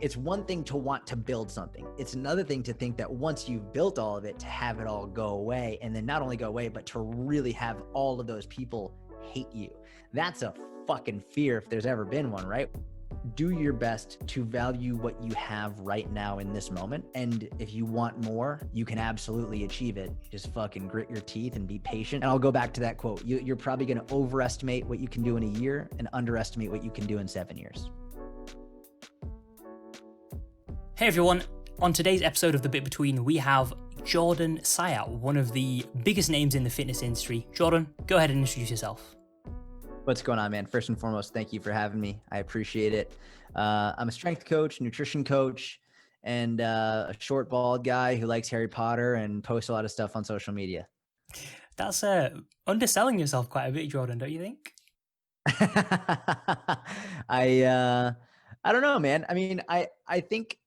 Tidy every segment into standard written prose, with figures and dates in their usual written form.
it's one thing to want to build something. It's another thing to think that once you've built all of it, to have it all go away, and then not only go away, but to really have all of those people hate you. That's a fucking fear if there's ever been one, right? Do your best to value what you have right now in this moment. And if you want more, you can absolutely achieve it. Just fucking grit your teeth and be patient. And I'll go back to that quote. You're probably going to overestimate what you can do in a year and underestimate what you can do in 7 years. Hey everyone, on today's episode of The Bit Between, we have Jordan Syatt, one of the biggest names in the fitness industry. Jordan, go ahead and introduce yourself. What's going on, man? First and foremost, thank you for having me. I appreciate it. I'm a strength coach, nutrition coach, and a short, bald guy who likes Harry Potter and posts a lot of stuff on social media. That's underselling yourself quite a bit, Jordan, don't you think? I don't know, man. I mean, I think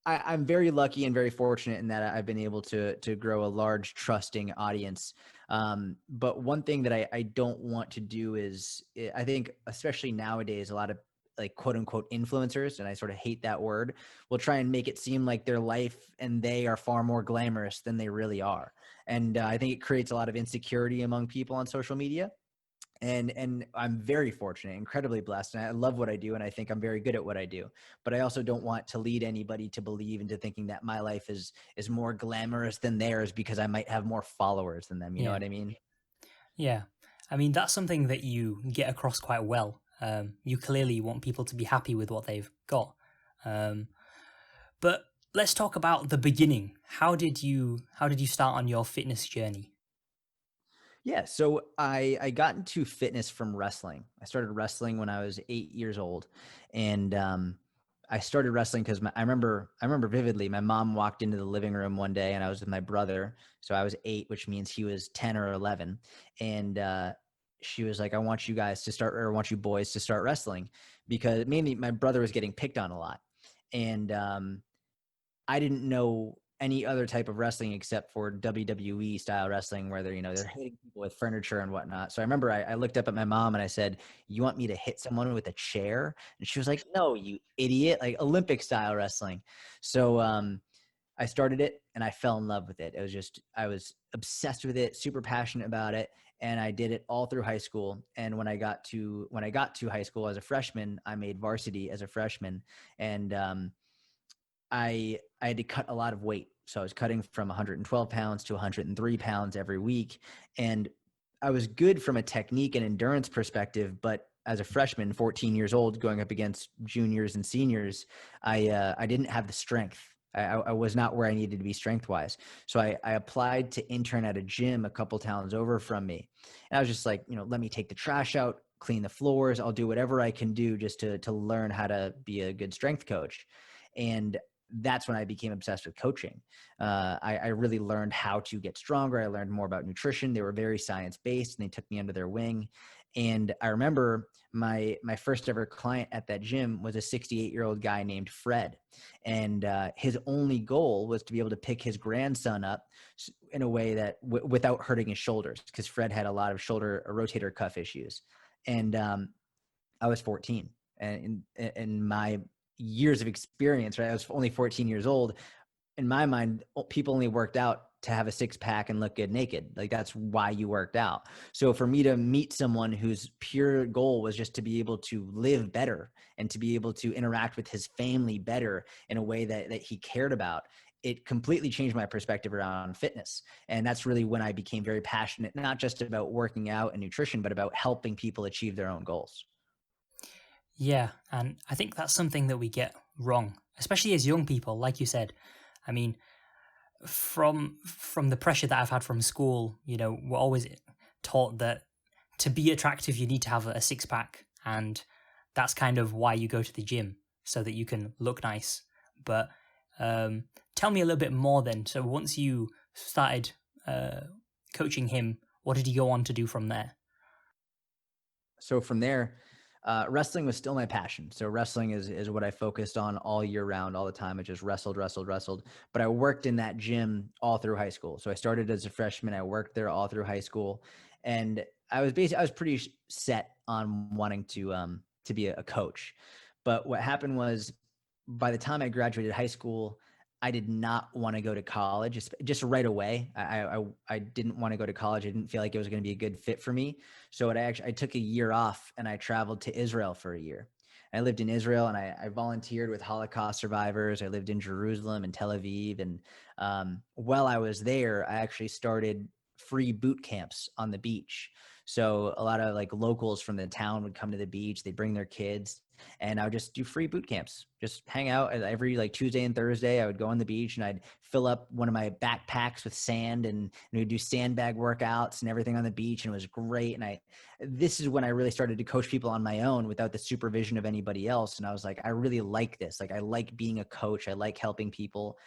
I'm very lucky and very fortunate in that I've been able to grow a large, trusting audience. But one thing that I don't want to do is, I think, especially nowadays, a lot of like quote unquote influencers, and I sort of hate that word, will try and make it seem like their life and they are far more glamorous than they really are. And I think it creates a lot of insecurity among people on social media. And I'm very fortunate, incredibly blessed, and I love what I do, and I think I'm very good at what I do. But I also don't want to lead anybody to believe into thinking that my life is more glamorous than theirs because I might have more followers than them. You know what I mean? Yeah. I mean, that's something that you get across quite well. You clearly want people to be happy with what they've got. But let's talk about the beginning. How did you start on your fitness journey? Yeah, so I got into fitness from wrestling. I started wrestling when I was 8 years old, and I started wrestling because I remember vividly. My mom walked into the living room one day, and I was with my brother. So I was 8, which means he was 10 or 11, and she was like, "I want you guys to start, or I want you boys to start wrestling," because mainly my brother was getting picked on a lot, and I didn't know any other type of wrestling except for WWE style wrestling where they're hitting people with furniture and whatnot. So I remember I looked up at my mom and I said, "You want me to hit someone with a chair?" And she was like, "No, you idiot, like Olympic style wrestling." So I started it and I fell in love with it. I was obsessed with it, super passionate about it. And I did it all through high school. And when I got to high school as a freshman, I made varsity as a freshman. And I had to cut a lot of weight. So I was cutting from 112 pounds to 103 pounds every week. And I was good from a technique and endurance perspective, but as a freshman, 14 years old, going up against juniors and seniors, I didn't have the strength. I was not where I needed to be strength-wise. So I applied to intern at a gym a couple towns over from me. And I was just like, let me take the trash out, clean the floors. I'll do whatever I can do just to learn how to be a good strength coach. And that's when I became obsessed with coaching. I really learned how to get stronger. I learned more about nutrition. They were very science-based, and they took me under their wing. And I remember my first ever client at that gym was a 68-year-old guy named Fred. And his only goal was to be able to pick his grandson up in a way that without hurting his shoulders, because Fred had a lot of shoulder rotator cuff issues. And I was 14. And in my years of experience, right? I was only 14 years old. In my mind, people only worked out to have a six-pack and look good naked. Like, that's why you worked out. So for me to meet someone whose pure goal was just to be able to live better and to be able to interact with his family better in a way that he cared about, it completely changed my perspective around fitness. And that's really when I became very passionate, not just about working out and nutrition, but about helping people achieve their own goals. Yeah, and I think that's something that we get wrong, especially as young people, like you said. I mean, from the pressure that I've had from school, we're always taught that to be attractive, you need to have a six-pack, and that's kind of why you go to the gym, so that you can look nice. But tell me a little bit more then. So once you started coaching him, what did he go on to do from there? So from there, wrestling was still my passion. So wrestling is what I focused on all year round, all the time. I just wrestled. But I worked in that gym all through high school. So I started as a freshman. I worked there all through high school, and I was pretty set on wanting to be a coach. But what happened was by the time I graduated high school, I did not want to go to college just right away. I didn't want to go to college. I didn't feel like it was going to be a good fit for me. So I took a year off and I traveled to Israel for a year. I lived in Israel and I volunteered with Holocaust survivors. I lived in Jerusalem and Tel Aviv. And while I was there, I actually started free boot camps on the beach. So a lot of like locals from the town would come to the beach. They'd bring their kids and I would just do free boot camps, just hang out every like Tuesday and Thursday. I would go on the beach and I'd fill up one of my backpacks with sand and we'd do sandbag workouts and everything on the beach. And it was great. And this is when I really started to coach people on my own without the supervision of anybody else. And I was like, I really like this. Like, I like being a coach. I like helping people.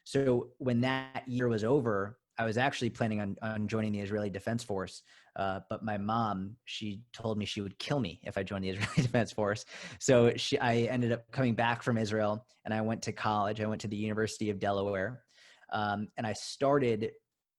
So when that year was over, I was actually planning on joining the Israeli Defense Force. But my mom, she told me she would kill me if I joined the Israeli Defense Force. So I ended up coming back from Israel and I went to college. I went to the University of Delaware and I started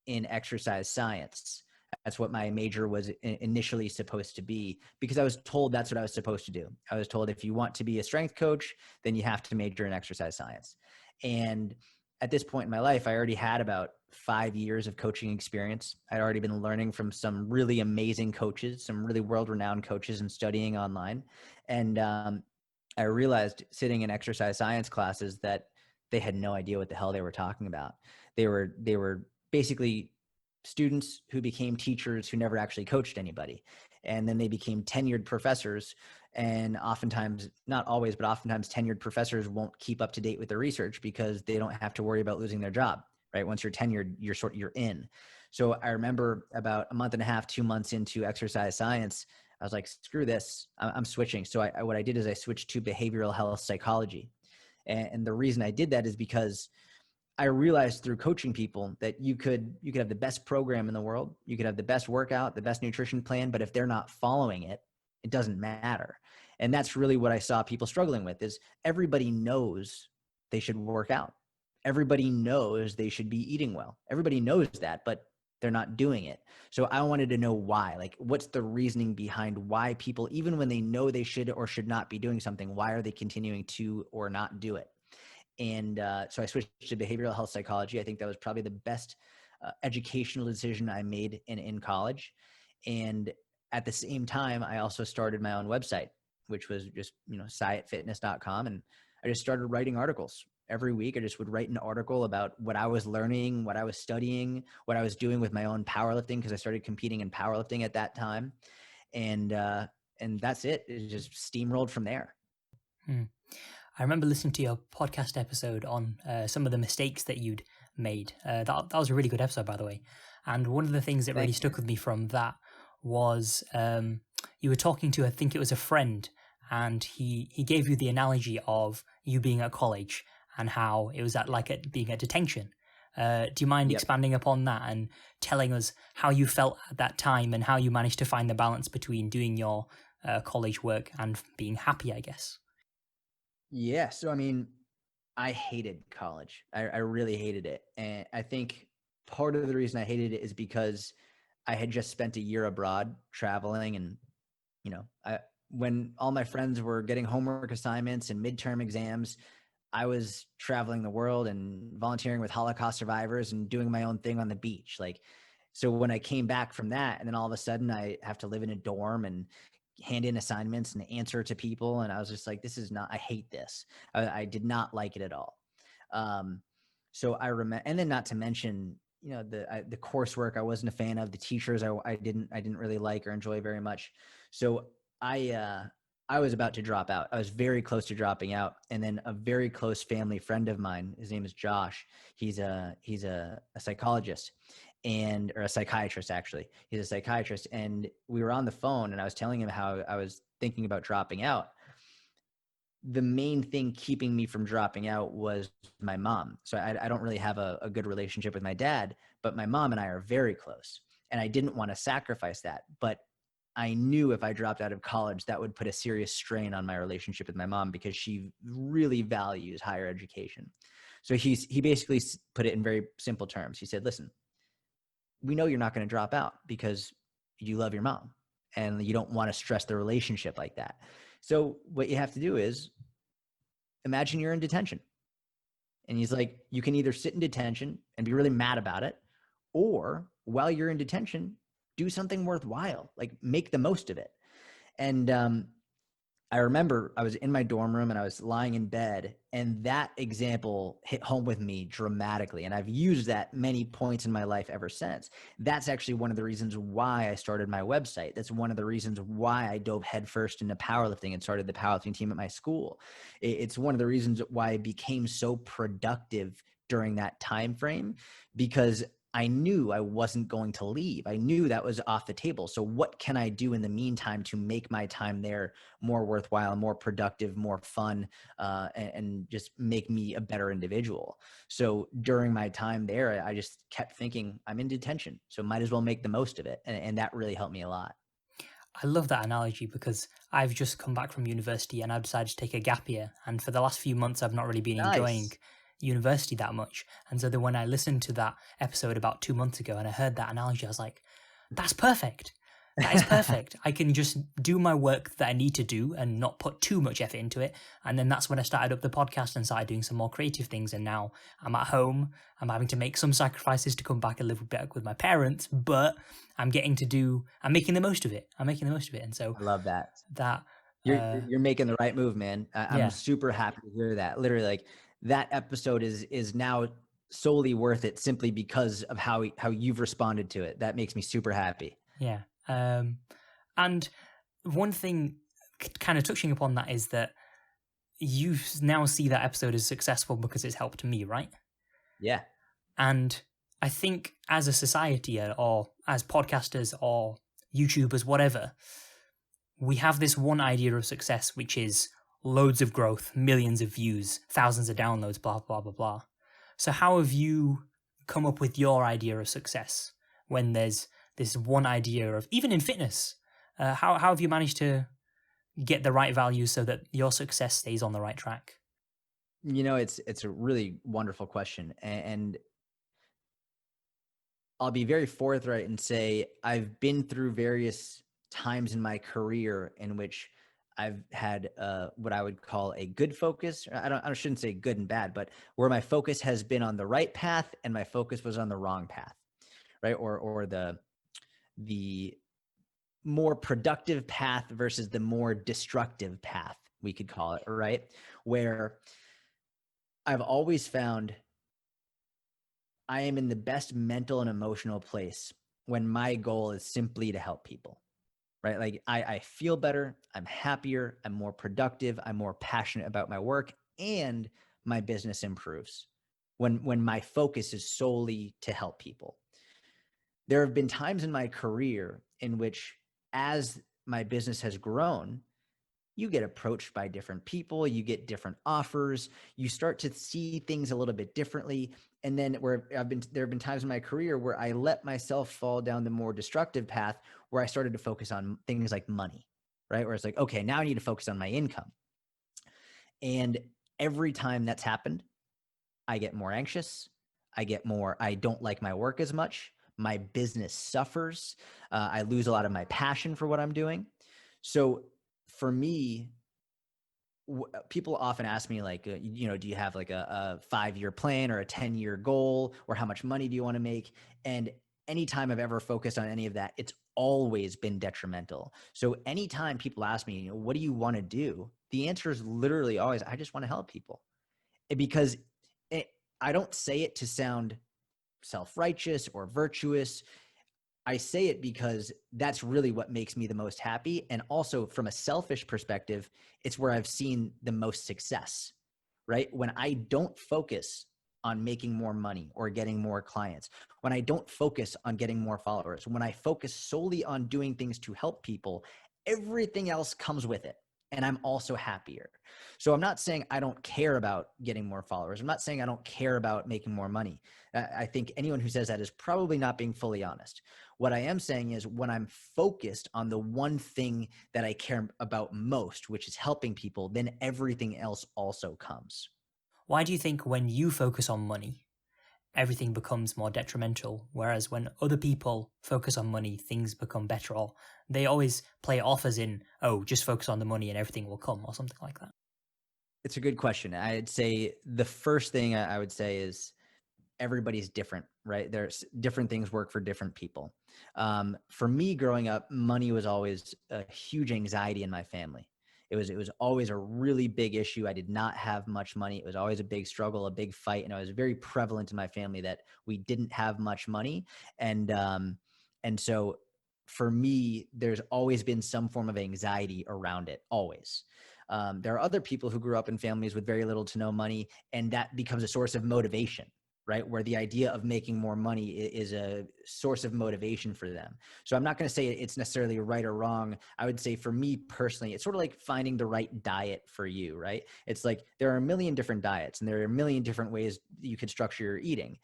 in exercise science. That's what my major was initially supposed to be because I was told that's what I was supposed to do. I was told if you want to be a strength coach, then you have to major in exercise science. And at this point in my life, I already had about 5 years of coaching experience. I'd already been learning from some really amazing coaches, some really world-renowned coaches and studying online. And I realized sitting in exercise science classes that they had no idea what the hell they were talking about. They were basically students who became teachers who never actually coached anybody. And then they became tenured professors. And oftentimes, not always, but oftentimes tenured professors won't keep up to date with their research because they don't have to worry about losing their job, right? Once you're tenured, you're in. So I remember about a month and a half, 2 months into exercise science, I was like, screw this, I'm switching. So what I did is I switched to behavioral health psychology. And the reason I did that is because I realized through coaching people that you could have the best program in the world. You could have the best workout, the best nutrition plan, but if they're not following it, it doesn't matter. And that's really what I saw people struggling with is everybody knows they should work out. Everybody knows they should be eating well. Everybody knows that, but they're not doing it. So I wanted to know why, like what's the reasoning behind why people, even when they know they should or should not be doing something, why are they continuing to or not do it? And so I switched to behavioral health psychology. I think that was probably the best educational decision I made in college. And at the same time, I also started my own website, which was just, syattfitness.com. And I just started writing articles. Every week, I just would write an article about what I was learning, what I was studying, what I was doing with my own powerlifting, because I started competing in powerlifting at that time. And that's it. It just steamrolled from there. I remember listening to your podcast episode on some of the mistakes that you'd made. That was a really good episode, by the way. And one of the things that really stuck with me from that was you were talking to, I think it was a friend, and he gave you the analogy of you being at college and how it was being at detention. Do you mind expanding upon that and telling us how you felt at that time and how you managed to find the balance between doing your college work and being happy, I guess? Yeah. So, I mean, I hated college. I really hated it. And I think part of the reason I hated it is because I had just spent a year abroad traveling and, when all my friends were getting homework assignments and midterm exams, I was traveling the world and volunteering with Holocaust survivors and doing my own thing on the beach. So when I came back from that, and then all of a sudden I have to live in a dorm and hand in assignments and answer to people. And I was just like, I hate this. I did not like it at all. So I remember, and then not to mention, the coursework I wasn't a fan of, the teachers I didn't really like or enjoy very much. So I was about to drop out. I was very close to dropping out. And then a very close family friend of mine, his name is Josh. He's a psychologist or a psychiatrist, actually. He's a psychiatrist. And we were on the phone and I was telling him how I was thinking about dropping out. The main thing keeping me from dropping out was my mom. So I don't really have a good relationship with my dad, but my mom and I are very close. And I didn't want to sacrifice that. But I knew if I dropped out of college, that would put a serious strain on my relationship with my mom because she really values higher education. So he basically put it in very simple terms. He said, listen, we know you're not going to drop out because you love your mom and you don't want to stress the relationship like that. So what you have to do is imagine you're in detention. And he's like, you can either sit in detention and be really mad about it, or while you're in detention, do something worthwhile, like make the most of it. And I remember I was in my dorm room and I was lying in bed, and that example hit home with me dramatically. And I've used that many points in my life ever since. That's actually one of the reasons why I started my website. That's one of the reasons why I dove headfirst into powerlifting and started the powerlifting team at my school. It's one of the reasons why I became so productive during that time frame, because I knew I wasn't going to leave. I knew that was off the table. So what can I do in the meantime to make my time there more worthwhile, more productive, more fun, and just make me a better individual? So during my time there, I just kept thinking, I'm in detention, so might as well make the most of it. And that really helped me a lot. I love that analogy because I've just come back from university and I've decided to take a gap year. And for the last few months, I've not really been enjoying Nice. university that much. And so then when I listened to that episode about 2 months ago and I heard that analogy, I was like, that's perfect. That is perfect. I can just do my work that I need to do and not put too much effort into it. And then that's when I started up the podcast and started doing some more creative things. And now I'm at home. I'm having to make some sacrifices to come back and live a bit with my parents, but I'm making the most of it. I'm making the most of it. And so I love that. that, You're making the right move, man. I'm yeah, super happy to hear that. Literally, like that episode is now solely worth it simply because of how you've responded to it. That makes me super happy. yeah. And one thing kind of touching upon that is that you now see that episode as successful because it's helped me, right? Yeah. And I think as a society or as podcasters or YouTubers, whatever, we have this one idea of success, which is loads of growth, millions of views, thousands of downloads, blah, blah, blah, blah. So how have you come up with your idea of success when there's this one idea of, even in fitness, how have you managed to get the right values so that your success stays on the right track? It's a really wonderful question, and I'll be very forthright and say I've been through various times in my career in which I've had what I would call a good focus. I shouldn't say good and bad, but where my focus has been on the right path and my focus was on the wrong path, right? Or the more productive path versus the more destructive path, we could call it, right? Where I've always found I am in the best mental and emotional place when my goal is simply to help people, right? Like I feel better, I'm happier, I'm more productive, I'm more passionate about my work, and my business improves when my focus is solely to help people. There have been times in my career in which, as my business has grown, you get approached by different people, you get different offers, you start to see things a little bit differently. And then there have been times in my career where I let myself fall down the more destructive path, where I started to focus on things like money, right? Where it's like, okay, now I need to focus on my income. And every time that's happened, I get more anxious. I don't like my work as much. My business suffers. I lose a lot of my passion for what I'm doing. So for me, people often ask me, like, do you have like a 5-year plan or a 10-year goal, or how much money do you want to make? And anytime I've ever focused on any of that, it's always been detrimental. So anytime people ask me, what do you want to do? The answer is literally always, I just want to help people. Because I don't say it to sound self-righteous or virtuous. I say it because that's really what makes me the most happy. And also, from a selfish perspective, it's where I've seen the most success, right? When I don't focus on making more money or getting more clients, when I don't focus on getting more followers, when I focus solely on doing things to help people, everything else comes with it. And I'm also happier. So I'm not saying I don't care about getting more followers. I'm not saying I don't care about making more money. I think anyone who says that is probably not being fully honest. What I am saying is, when I'm focused on the one thing that I care about most, which is helping people, then everything else also comes. Why do you think when you focus on money, everything becomes more detrimental, whereas when other people focus on money, things become better? Or they always play it off as in, oh, just focus on the money and everything will come, or something like that? It's a good question. I'd say the first thing I would say is everybody's different, right? There's different things work for different people. For me growing up, money was always a huge anxiety in my family. It was always a really big issue. I did not have much money. It was always a big struggle, a big fight. And it was very prevalent in my family that we didn't have much money. And so for me, there's always been some form of anxiety around it, always. There are other people who grew up in families with very little to no money, and that becomes a source of motivation, right? Where the idea of making more money is a source of motivation for them. So I'm not going to say it's necessarily right or wrong. I would say for me personally, it's sort of like finding the right diet for you, right? It's like there are a million different diets and there are a million different ways you could structure your eating.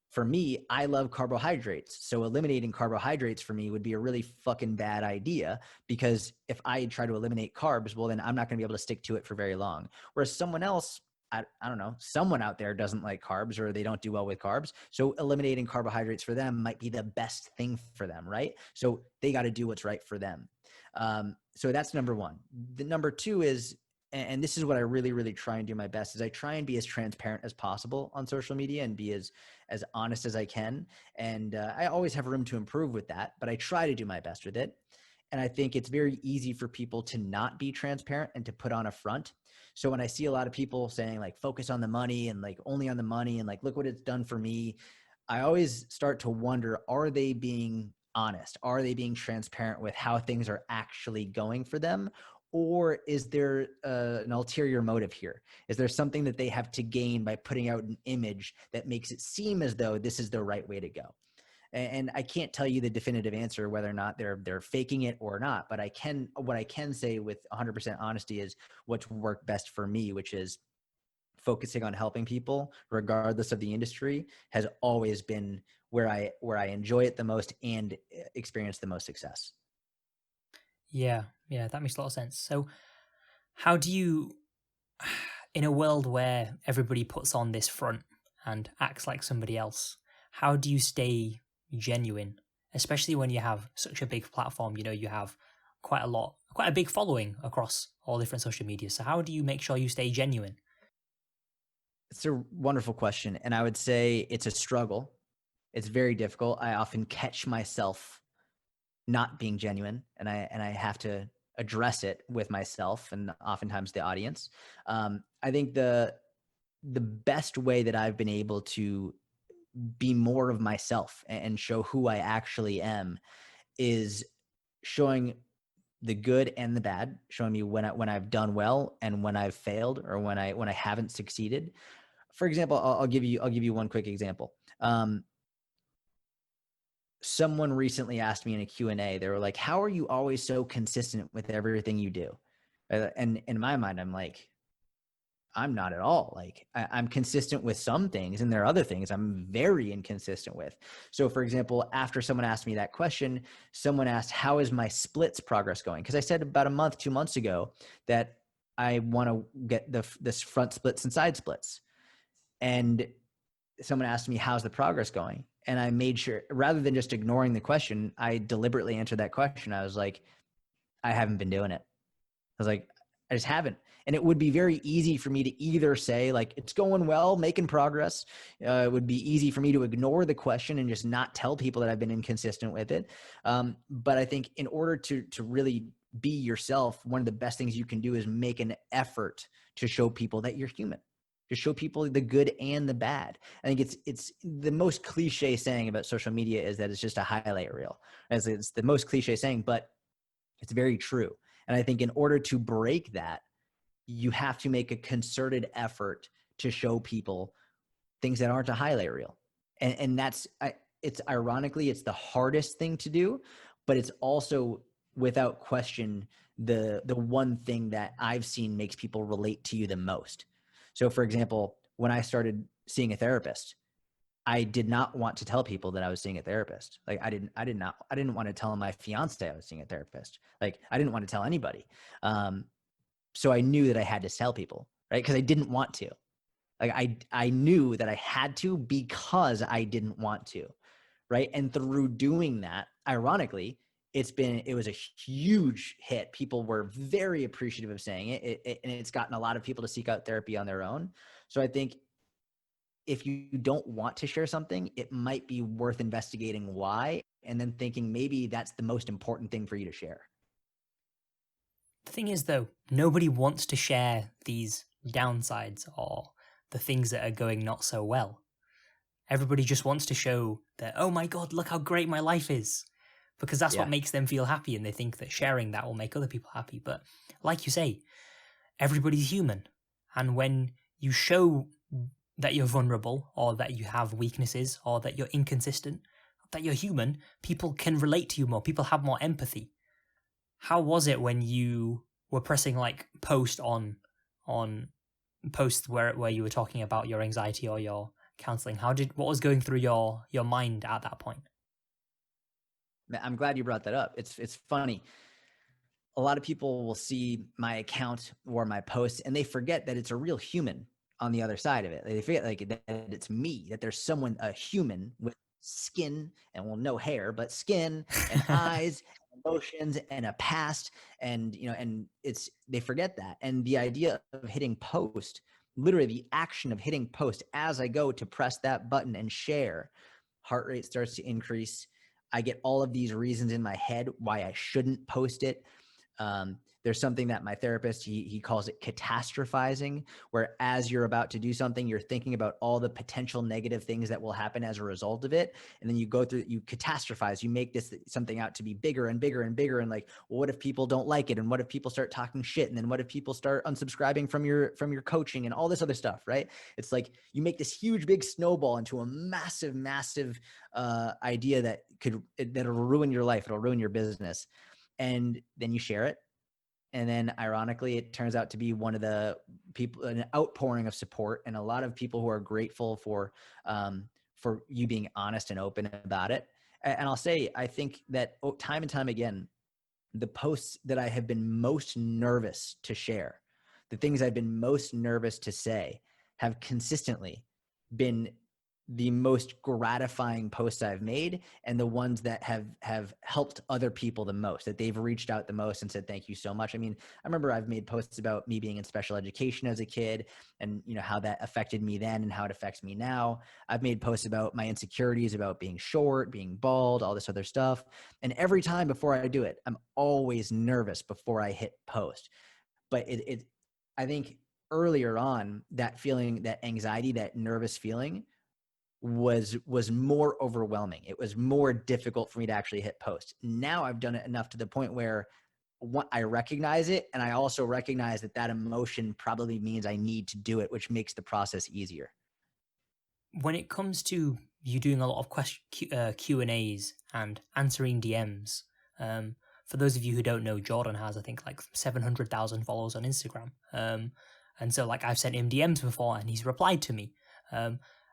For me, I love carbohydrates. So eliminating carbohydrates for me would be a really fucking bad idea, because if I try to eliminate carbs, well, then I'm not going to be able to stick to it for very long. Whereas someone else, I don't know, someone out there doesn't like carbs or they don't do well with carbs. So eliminating carbohydrates for them might be the best thing for them, right? So they got to do what's right for them. So that's number one. The number two is, and this is what I really, really try and do my best, is I try and be as transparent as possible on social media and be as honest as I can. And I always have room to improve with that, but I try to do my best with it. And I think it's very easy for people to not be transparent and to put on a front. So when I see a lot of people saying like, focus on the money and like only on the money and like, look what it's done for me, I always start to wonder, are they being honest? Are they being transparent with how things are actually going for them? Or is there an ulterior motive here? Is there something that they have to gain by putting out an image that makes it seem as though this is the right way to go? And I can't tell you the definitive answer whether or not they're faking it or not, but what I can say with 100% honesty is what's worked best for me, which is focusing on helping people regardless of the industry, has always been where I enjoy it the most and experience the most success. Yeah, yeah, that makes a lot of sense. So, how do you, in a world where everybody puts on this front and acts like somebody else, how do you stay genuine, especially when you have such a big platform? You know, you have quite a big following across all different social media. So, how do you make sure you stay genuine? It's a wonderful question. And I would say it's a struggle. It's very difficult. I often catch myself not being genuine, and I have to address it with myself and oftentimes the audience. I think the best way that I've been able to be more of myself and show who I actually am is showing the good and the bad, showing me when I've done well and when I've failed or when I haven't succeeded. For example, I'll give you one quick example. Someone recently asked me in a Q&A, they were like, how are you always so consistent with everything you do? And in my mind, I'm like, I'm not at all. Like I'm consistent with some things, and there are other things I'm very inconsistent with. So for example, after someone asked me that question, someone asked, how is my splits progress going? Because I said about a month, 2 months ago that I want to get this front splits and side splits. And someone asked me, how's the progress going? And I made sure, rather than just ignoring the question, I deliberately answered that question. I was like, I haven't been doing it. I was like, I just haven't. And it would be very easy for me to either say like, it's going well, making progress. It would be easy for me to ignore the question and just not tell people that I've been inconsistent with it. But I think in order to really be yourself, one of the best things you can do is make an effort to show people that you're human, to show people the good and the bad. I think it's the most cliche saying about social media is that it's just a highlight reel. As it's the most cliche saying, but it's very true. And I think in order to break that, you have to make a concerted effort to show people things that aren't a highlight reel. And it's ironically, it's the hardest thing to do, but it's also without question the one thing that I've seen makes people relate to you the most. So for example, when I started seeing a therapist, I did not want to tell people that I was seeing a therapist. Like I didn't want to tell my fiance I was seeing a therapist. Like I didn't want to tell anybody. So I knew that I had to tell people, right? Because I didn't want to. Like I knew that I had to because I didn't want to, right? And through doing that, ironically, it was a huge hit. People were very appreciative of saying it, and it's gotten a lot of people to seek out therapy on their own. So I think if you don't want to share something, it might be worth investigating why, and then thinking maybe that's the most important thing for you to share. The thing is, though, nobody wants to share these downsides or the things that are going not so well. Everybody just wants to show that, oh my god, look how great my life is. Because that's what Yeah. makes them feel happy, and they think that sharing that will make other people happy. But like you say, everybody's human. And when you show that you're vulnerable, or that you have weaknesses, or that you're inconsistent, that you're human, people can relate to you more. People have more empathy. How was it when you were pressing like post on posts where you were talking about your anxiety or your counseling? What was going through your mind at that point? I'm glad you brought that up. It's funny. A lot of people will see my account or my post and they forget that it's a real human on the other side of it. They forget like that it's me, that there's someone, a human with skin and well, no hair, but skin and eyes, and emotions and a past. And, and they forget that. And the idea of hitting post, literally the action of hitting post as I go to press that button and share, heart rate starts to increase. I get all of these reasons in my head why I shouldn't post it. There's something that my therapist, he calls it catastrophizing, where as you're about to do something, you're thinking about all the potential negative things that will happen as a result of it. And then you go through, you catastrophize, you make this something out to be bigger and bigger and bigger. And like, well, what if people don't like it? And what if people start talking shit? And then what if people start unsubscribing from your coaching and all this other stuff, right? It's like you make this huge, big snowball into a massive, massive idea that'll ruin your life. It'll ruin your business. And then you share it. And then ironically, it turns out to be one of the people, an outpouring of support and a lot of people who are grateful for you being honest and open about it. And I'll say, I think that time and time again, the posts that I have been most nervous to share, the things I've been most nervous to say have consistently been the most gratifying posts I've made and the ones that have helped other people the most, that they've reached out the most and said, thank you so much. I mean, I remember I've made posts about me being in special education as a kid and, how that affected me then and how it affects me now. I've made posts about my insecurities, about being short, being bald, all this other stuff. And every time before I do it, I'm always nervous before I hit post. But I think earlier on, that feeling, that anxiety, that nervous feeling was more overwhelming. It was more difficult for me to actually hit post. Now I've done it enough to the point where I recognize it. And I also recognize that emotion probably means I need to do it, which makes the process easier. When it comes to you doing a lot of Q&As and answering DMs, for those of you who don't know, Jordan has, I think, like 700,000 followers on Instagram. And so like I've sent him DMs before and he's replied to me.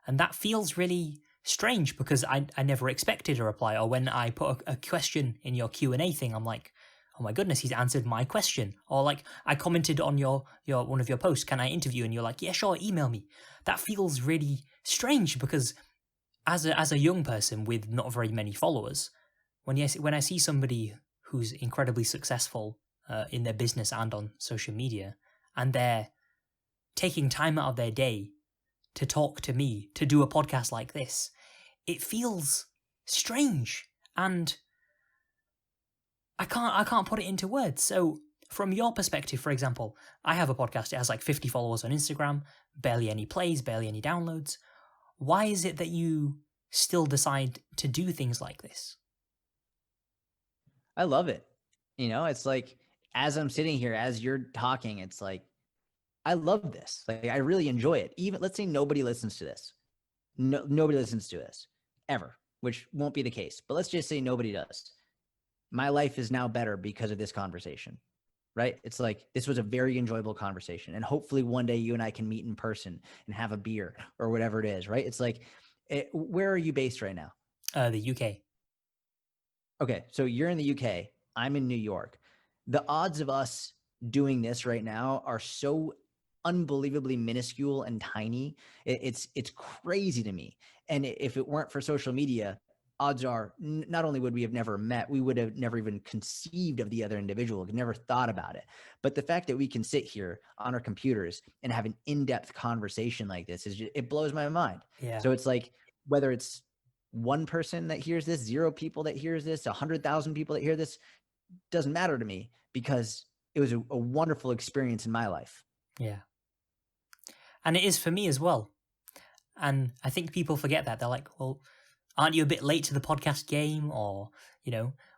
And that feels really strange because I never expected a reply. Or when I put a question in your Q&A thing, I'm like, oh my goodness, he's answered my question. Or like I commented on your one of your posts, can I interview? And you're like, yeah, sure, email me. That feels really strange because as a young person with not very many followers, when I see somebody who's incredibly successful in their business and on social media, and they're taking time out of their day to talk to me, to do a podcast like this, it feels strange. And I can't put it into words. So from your perspective, for example, I have a podcast. It has like 50 followers on Instagram, barely any plays, barely any downloads. Why is it that you still decide to do things like this? I love it. It's like, as I'm sitting here, as you're talking, it's like, I love this. Like, I really enjoy it. Even let's say nobody listens to this. Nobody listens to this ever, which won't be the case. But let's just say nobody does. My life is now better because of this conversation, right? It's like, this was a very enjoyable conversation. And hopefully one day you and I can meet in person and have a beer or whatever it is, right? It's like, where are you based right now? The UK. Okay, so you're in the UK. I'm in New York. The odds of us doing this right now are so unbelievably minuscule and tiny. It's crazy to me. And if it weren't for social media, odds are not only would we have never met, we would have never even conceived of the other individual, never thought about it. But the fact that we can sit here on our computers and have an in-depth conversation like this it blows my mind. Yeah. So it's like, whether it's one person that hears this, 0 people that hears this, 100,000 people that hear this, doesn't matter to me, because it was a wonderful experience in my life. Yeah. And it is for me as well. And I think people forget that. They're like, well, aren't you a bit late to the podcast game? Or,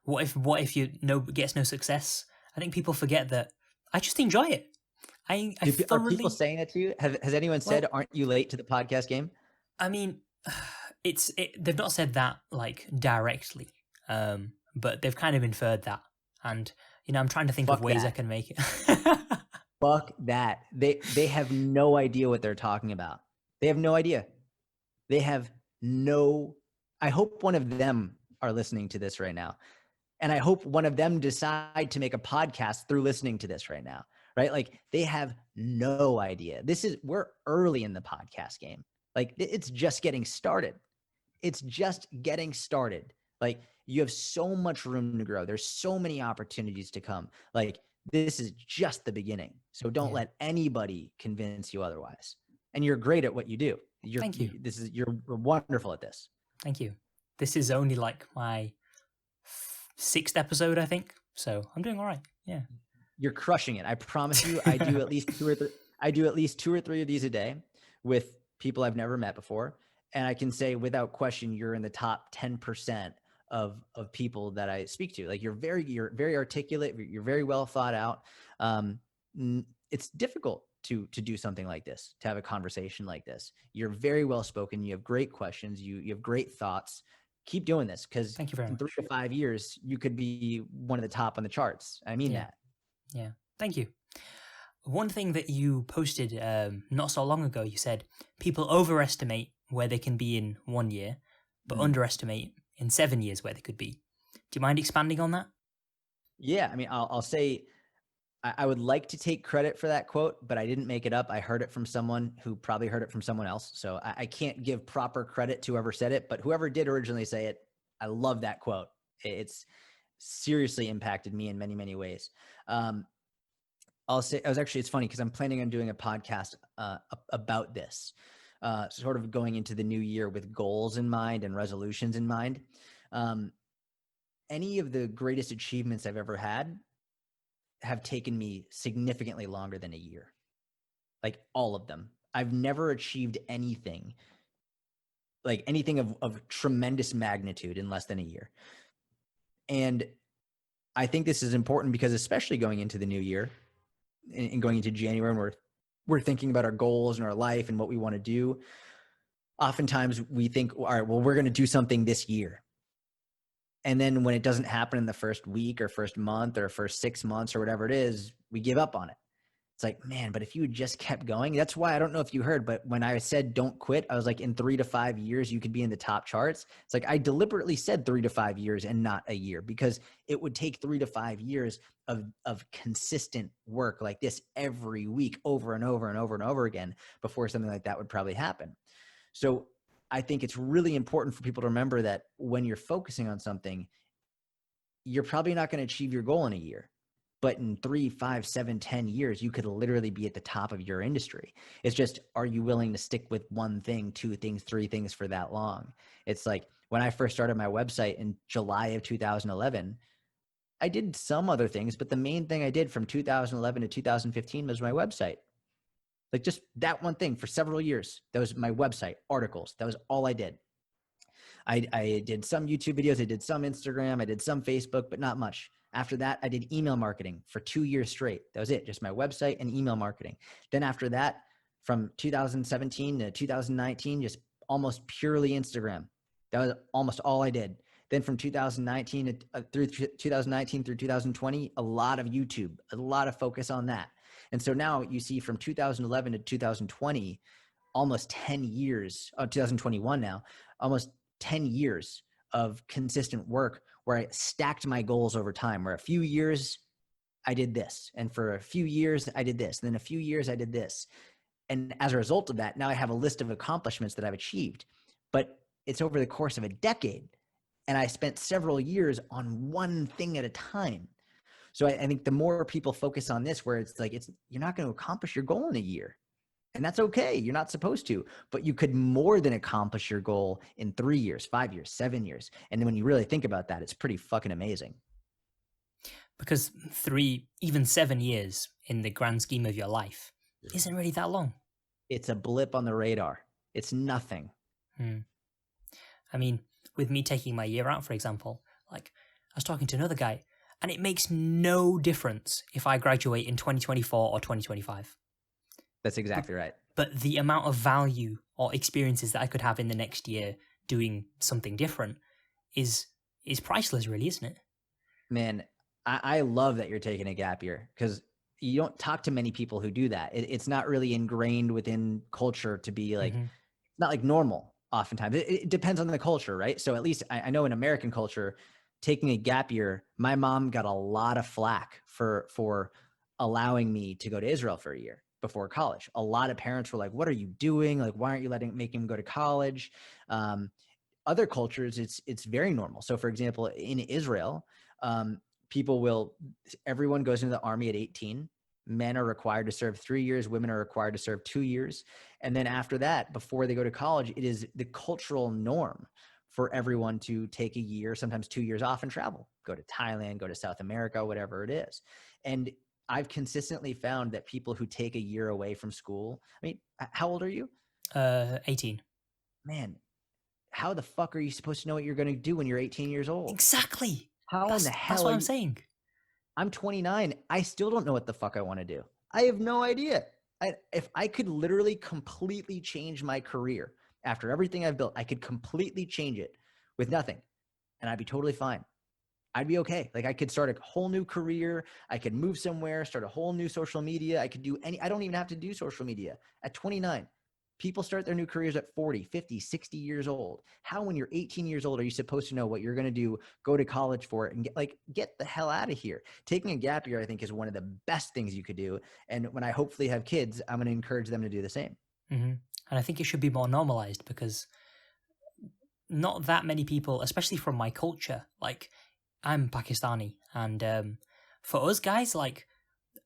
what if you gets no success? I think people forget that I just enjoy it. I Are people thoroughly, saying that to you? Has anyone said, well, aren't you late to the podcast game? I mean, they've not said that like directly, but they've kind of inferred that. And, I'm trying to think of Fuck ways I that. can make it. Fuck that. They have no idea what they're talking about. They have no idea. They have no. I hope one of them are listening to this right now. And I hope one of them decide to make a podcast through listening to this right now. Right? Like, they have no idea. We're early in the podcast game. Like, it's just getting started. It's just getting started. Like, you have so much room to grow. There's so many opportunities to come. Like, this is just the beginning. So don't let anybody convince you otherwise. And you're great at what you do. Thank you. You're wonderful at this. Thank you. This is only like my 6th episode, I think. So I'm doing all right. Yeah. You're crushing it. I promise you. I do at least 2 or 3. I do at least 2 or 3 of these a day with people I've never met before. And I can say without question, you're in the top 10% of people that I speak to. Like, you're very articulate. You're very well thought out. It's difficult to do something like this, to have a conversation like this. You're very well spoken. You have great questions. You have great thoughts. Keep doing this, because Thank you very much. 3 to 5 years, you could be one of the top on the charts. I mean that. Yeah. Thank you. One thing that you posted not so long ago, you said people overestimate where they can be in 1 year, but underestimate in 7 years where they could be. Do you mind expanding on that? Yeah. I mean, I'll say, I would like to take credit for that quote, but I didn't make it up. I heard it from someone who probably heard it from someone else. So I can't give proper credit to whoever said it, but whoever did originally say it, I love that quote. It's seriously impacted me in many, many ways. I'll say, it's funny because I'm planning on doing a podcast about this, sort of going into the new year with goals in mind and resolutions in mind. Any of the greatest achievements I've ever had have taken me significantly longer than a year. Like, all of them. I've never achieved anything, like anything of tremendous magnitude, in less than a year. And I think this is important because, especially going into the new year and going into January, and we're thinking about our goals and our life and what we want to do. Oftentimes we think, all right, well, we're going to do something this year. And then when it doesn't happen in the first week or first month or first 6 months or whatever it is, we give up on it. It's like, man, but if you had just kept going, that's why, I don't know if you heard, but when I said don't quit, I was like, in 3 to 5 years, you could be in the top charts. It's like, I deliberately said 3 to 5 years and not a year, because it would take 3 to 5 years of consistent work like this every week, over and over and over and over again, before something like that would probably happen. So I think it's really important for people to remember that when you're focusing on something, you're probably not going to achieve your goal in a year. But in 3, 5, 7, 10 years, you could literally be at the top of your industry. It's just, are you willing to stick with one thing, 2 things, 3 things for that long? It's like, when I first started my website in July of 2011, I did some other things, but the main thing I did from 2011 to 2015 was my website. Like, just that one thing for several years. That was my website, articles. That was all I did. I did some YouTube videos. I did some Instagram. I did some Facebook, but not much. After that, I did email marketing for 2 years straight. That was it. Just my website and email marketing. Then after that, from 2017 to 2019, just almost purely Instagram. That was almost all I did. Then from 2019 through 2019 through 2020, a lot of YouTube, a lot of focus on that. And so now you see, from 2011 to 2020, almost 10 years, 2021 now, almost 10 years of consistent work, where I stacked my goals over time, where a few years I did this, and for a few years I did this, and then a few years I did this. And as a result of that, now I have a list of accomplishments that I've achieved. But it's over the course of a decade. And I spent several years on one thing at a time. So I think the more people focus on this, where it's like, you're not going to accomplish your goal in a year. And that's okay. You're not supposed to, but you could more than accomplish your goal in 3 years, 5 years, 7 years. And then when you really think about that, it's pretty fucking amazing. Because 3, even 7 years in the grand scheme of your life isn't really that long. It's a blip on the radar. It's nothing. I mean, with me taking my year out, for example, like I was talking to another guy, and it makes no difference if I graduate in 2024 or 2025. That's exactly right. But the amount of value or experiences that I could have in the next year doing something different is priceless, really, isn't it? Man, I love that you're taking a gap year, because you don't talk to many people who do that. It's not really ingrained within culture to be like, it's not like normal oftentimes. It depends on the culture, right? So at least I know in American culture, taking a gap year, my mom got a lot of flack for allowing me to go to Israel for a year before college. A lot of parents were like, what are you doing? Like, why aren't you making him go to college? Other cultures, it's very normal. So for example, in Israel, everyone goes into the army at 18. Men are required to serve 3 years. Women are required to serve 2 years. And then after that, before they go to college, it is the cultural norm for everyone to take a year, sometimes 2 years off and travel, go to Thailand, go to South America, whatever it is. And I've consistently found that people who take a year away from school, I mean, how old are you? 18. Man, how the fuck are you supposed to know what you're going to do when you're 18 years old? Exactly. How in the hell that's what I'm saying. I'm 29. I still don't know what the fuck I want to do. I have no idea. If I could literally completely change my career after everything I've built, I could completely change it with nothing, and I'd be totally fine. I'd be okay. Like, I could start a whole new career. I could move somewhere, start a whole new social media. I could do I don't even have to do social media at 29. People start their new careers at 40, 50, 60 years old. How, when you're 18 years old, are you supposed to know what you're going to do, go to college for it, and get the hell out of here? Taking a gap year, I think, is one of the best things you could do. And when I hopefully have kids, I'm going to encourage them to do the same. And I think it should be more normalized, because not that many people, especially from my culture, like I'm Pakistani, and for us guys, like,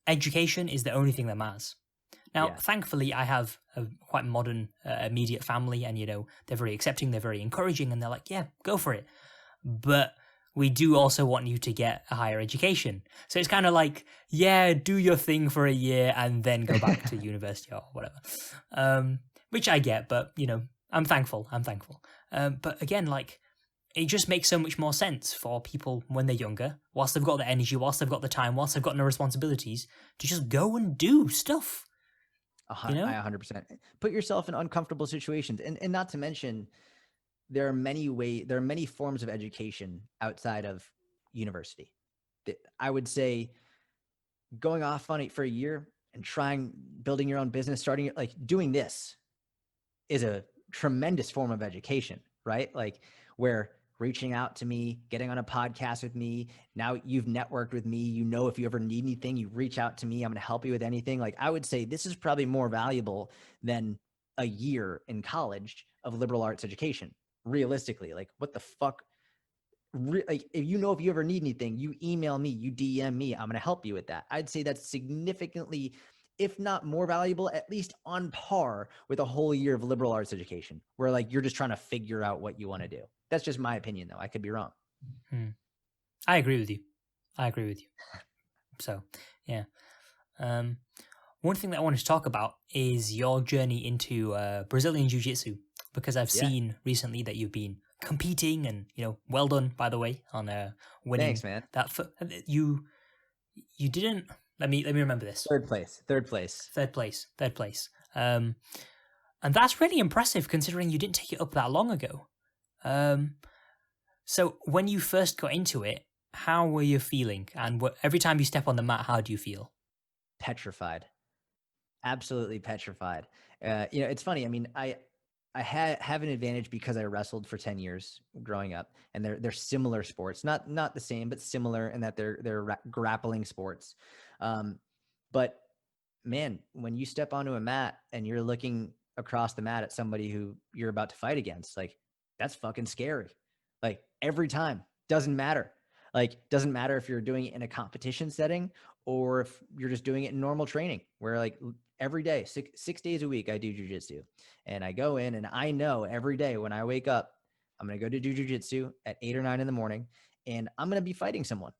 education is the only thing that matters. Now, thankfully, I have a quite modern, immediate family, and, they're very accepting, they're very encouraging, and they're like, yeah, go for it. But we do also want you to get a higher education. So it's kind of like, yeah, do your thing for a year and then go back to university or whatever. Which I get, but, I'm thankful. But again, like, it just makes so much more sense for people when they're younger, whilst they've got the energy, whilst they've got the time, whilst they've got no responsibilities, to just go and do stuff. I 100% put yourself in uncomfortable situations. And not to mention, there are many forms of education outside of university. I would say going off on it for a year and building your own business, doing this is a tremendous form of education, right? Like, where reaching out to me, getting on a podcast with me. Now you've networked with me. If you ever need anything, you reach out to me. I'm going to help you with anything. Like, I would say this is probably more valuable than a year in college of liberal arts education. Realistically, like, what the fuck? Like, if you ever need anything, you email me, you DM me. I'm going to help you with that. I'd say that's significantly, if not more valuable, at least on par with a whole year of liberal arts education, where, like, you're just trying to figure out what you want to do. That's just my opinion, though. I could be wrong. I agree with you. So, yeah. One thing that I wanted to talk about is your journey into Brazilian Jiu-Jitsu, because I've seen recently that you've been competing, and, well done, by the way, on winning. Thanks, man. You didn't. Let me remember this. Third place. And that's really impressive, considering you didn't take it up that long ago. So when you first got into it, how were you feeling? And every time you step on the mat, how do you feel? Petrified. Absolutely petrified. It's funny. I mean, I have an advantage because I wrestled for 10 years growing up, and they're similar sports, not the same, but similar in that they're grappling sports. But man, when you step onto a mat and you're looking across the mat at somebody who you're about to fight against, like, that's fucking scary. Like, every time. Doesn't matter. Like, doesn't matter if you're doing it in a competition setting or if you're just doing it in normal training, where like every day, six days a week, I do jujitsu, and I go in and I know every day when I wake up, I'm going to go to do jujitsu at 8 or 9 in the morning, and I'm going to be fighting someone.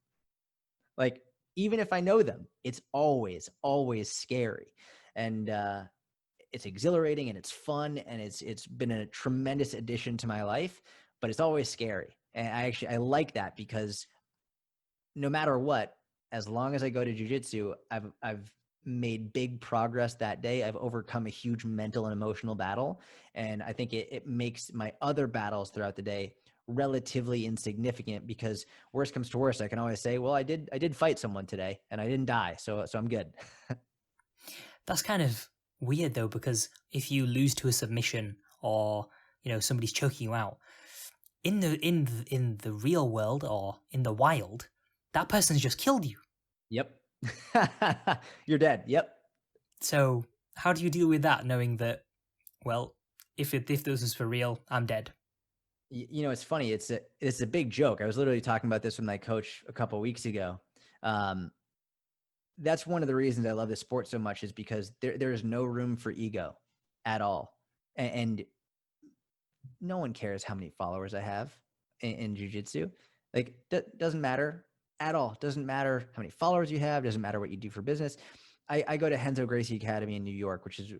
Like, even if I know them, it's always, always scary. And it's exhilarating and it's fun, and it's been a tremendous addition to my life, but it's always scary. And I like that, because no matter what, as long as I go to jujitsu, I've made big progress that day. I've overcome a huge mental and emotional battle. And I think it makes my other battles throughout the day relatively insignificant, because worst comes to worst, I can always say, well, I did fight someone today and I didn't die. So I'm good. That's kind of weird though, because if you lose to a submission, or somebody's choking you out in the real world or in the wild, that person's just killed you. Yep. You're dead. Yep. So how do you deal with that, knowing that, well, if this is for real, I'm dead? It's funny. It's a big joke. I was literally talking about this with my coach a couple of weeks ago. That's one of the reasons I love this sport so much, is because there is no room for ego at all. And no one cares how many followers I have in jiu-jitsu. Like, doesn't matter at all. Doesn't matter how many followers you have. Doesn't matter what you do for business. I go to Renzo Gracie Academy in New York, which is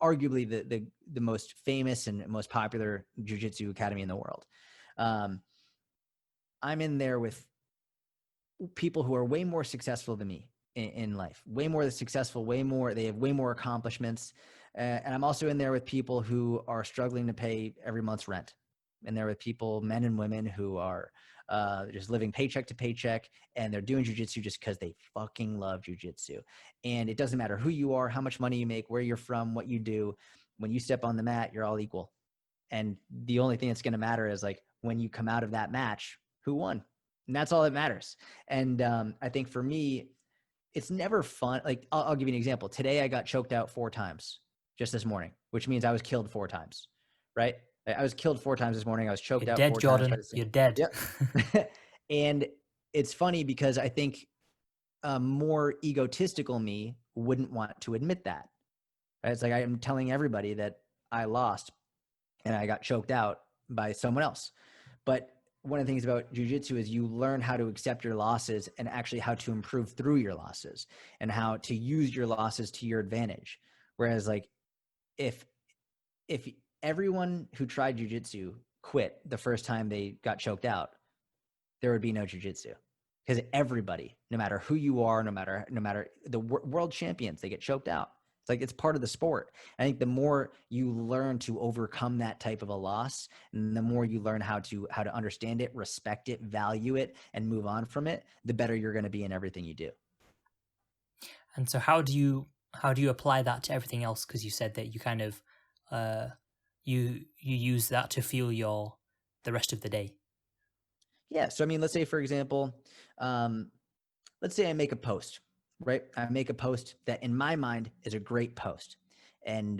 arguably the most famous and most popular jiu-jitsu academy in the world. I'm in there with people who are way more successful than me in life, way more successful, they have way more accomplishments. And I'm also in there with people who are struggling to pay every month's rent. And there with people, men and women, who are just living paycheck to paycheck, and they're doing jujitsu just because they fucking love jujitsu. And it doesn't matter who you are, how much money you make, where you're from, what you do. When you step on the mat, you're all equal. And the only thing that's going to matter is, like, when you come out of that match, who won? And that's all that matters. And I think for me, it's never fun. Like, I'll give you an example. Today, I got choked out 4 times just this morning, which means I was killed 4 times, right? I was killed 4 times this morning. I was choked You're out dead, 4 times by Jordan. the same. You're dead. Yep. And it's funny, because I think more egotistical me wouldn't want to admit that. Right? It's like, I am telling everybody that I lost and I got choked out by someone else. But one of the things about jiu-jitsu is you learn how to accept your losses, and actually how to improve through your losses, and how to use your losses to your advantage. Whereas, like, if everyone who tried jiu-jitsu quit the first time they got choked out, there would be no jiu-jitsu, because everybody, no matter who you are, no matter the world champions, they get choked out. It's like, it's part of the sport. I think the more you learn to overcome that type of a loss, and the more you learn how to understand it, respect it, value it, and move on from it, the better you're going to be in everything you do. And so how do you apply that to everything else? Because you said that you kind of you use that to fuel the rest of the day. Yeah. So, I mean, let's say, for example, let's say I make a post, right? I make a post that in my mind is a great post, and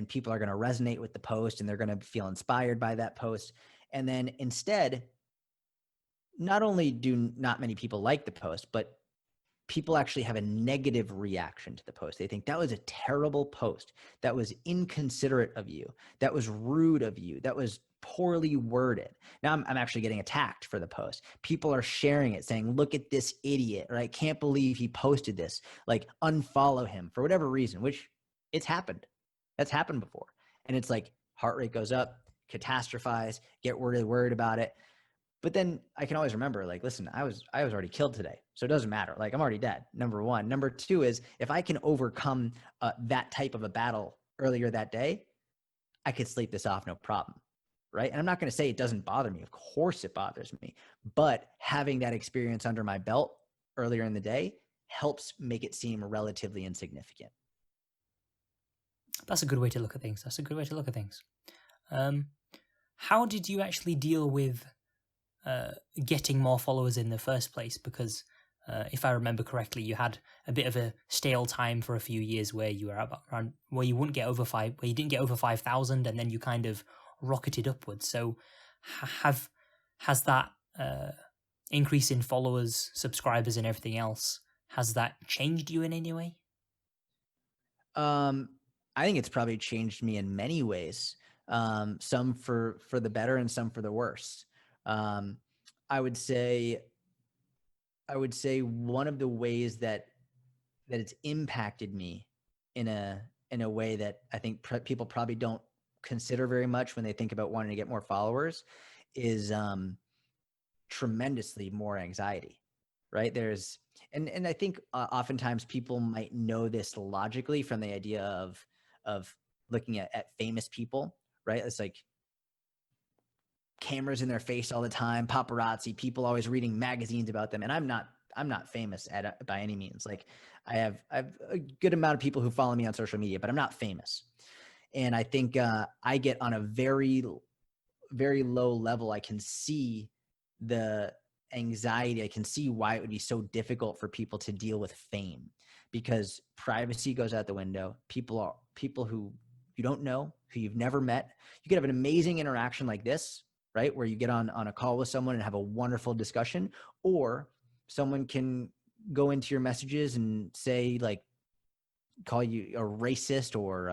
people are going to resonate with the post, and they're going to feel inspired by that post. And then instead, not only do not many people like the post, but people actually have a negative reaction to the post. They think that was a terrible post. That was inconsiderate of you. That was rude of you. That was poorly worded. Now I'm actually getting attacked for the post. People are sharing it, saying, look at this idiot, or I can't believe he posted this. Like, unfollow him for whatever reason, which it's happened. That's happened before. And it's like, heart rate goes up, catastrophize, get really worried about it. But then I can always remember, like, listen, I was already killed today, so it doesn't matter. Like, I'm already dead. Number one. Number two is, if I can overcome that type of a battle earlier that day, I could sleep this off, no problem, right? And I'm not going to say it doesn't bother me. Of course it bothers me. But having that experience under my belt earlier in the day helps make it seem relatively insignificant. That's a good way to look at things. How did you actually deal with getting more followers in the first place? Because if I remember correctly, you had a bit of a stale time for a few years where you were around, where you didn't get over 5,000, and then you kind of rocketed upwards. So Has that increase in followers, subscribers, and everything else, has that changed you in any way? Um, I think it's probably changed me in many ways. Some for the better and some for the worse. Um, I would say one of the ways that it's impacted me in a way that I think people probably don't consider very much when they think about wanting to get more followers is tremendously more anxiety, right? And I think oftentimes people might know this logically from the idea of looking at famous people, right? It's like cameras in their face all the time, paparazzi, people always reading magazines about them. And I'm not famous by any means. Like I have a good amount of people who follow me on social media, but I'm not famous. And I think I get on a very, very low level. I can see the anxiety. I can see why it would be so difficult for people to deal with fame, because privacy goes out the window. People who you don't know, who you've never met. You could have an amazing interaction like this, right? Where you get on a call with someone and have a wonderful discussion, or someone can go into your messages and say, like, call you a racist or